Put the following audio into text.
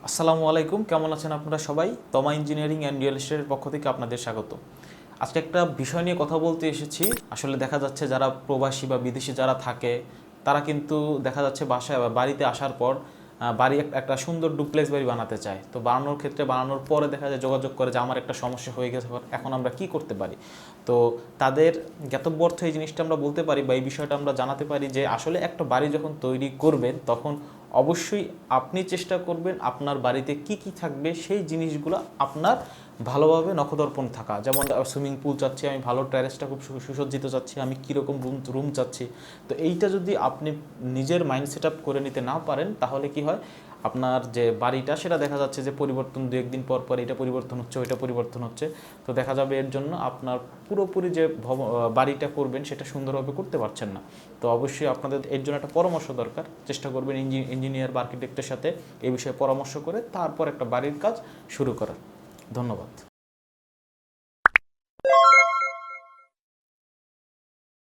আসসালামু আলাইকুম, কেমন আছেন আপনারা সবাই? তমা ইঞ্জিনিয়ারিং অ্যান্ড রিয়েল এস্টেটের পক্ষ থেকে আপনাদের স্বাগত। আজকে একটা বিষয় নিয়ে কথা বলতে এসেছি। আসলে দেখা যাচ্ছে যারা প্রবাসী বা বিদেশি যারা থাকে তারা কিন্তু দেখা যাচ্ছে বাসায় বা বাড়িতে আসার পর বাড়ি একটা সুন্দর ডুপ্লেক্স বাড়ি বানাতে চায়। তো বানানোর ক্ষেত্রে বানানোর পরে দেখা যায় যোগাযোগ করে যে আমার একটা সমস্যা হয়ে গেছে, এখন আমরা কি করতে পারি। তো তাদের জ্ঞাতব্যর্থ এই জিনিসটা আমরা বলতে পারি বা এই বিষয়টা আমরা জানাতে পারি যে আসলে একটা বাড়ি যখন তৈরি করবেন তখন অবশ্যই আপনি চেষ্টা করবেন আপনার বাড়িতে কি কি থাকবে সেই জিনিসগুলো আপনার ভালোভাবে নখদর্পণ থাকা। যেমন সুইমিং পুল চাচ্ছি আমি, ভালো টেরেসটা খুব সুসজ্জিত চাচ্ছি আমি, কীরকম রুম চাচ্ছি। তো এইটা যদি আপনি নিজের মাইন্ড সেট আপ করে নিতে না পারেন তাহলে কি হয়, আপনার যে বাড়িটা সেটা দেখা যাচ্ছে যে পরিবর্তন দু একদিন পর পর এটা পরিবর্তন হচ্ছে ওইটা পরিবর্তন হচ্ছে। তো দেখা যাবে এর জন্য আপনার পুরোপুরি যে বাড়িটা করবেন সেটা সুন্দরভাবে করতে পারছেন না। তো অবশ্যই আপনাদের এর জন্য একটা পরামর্শ দরকার। চেষ্টা করবেন ইঞ্জিনিয়ার বা আর্কিটেক্টের সাথে এই বিষয়ে পরামর্শ করে তারপর একটা বাড়ির কাজ শুরু করার। ধন্যবাদ।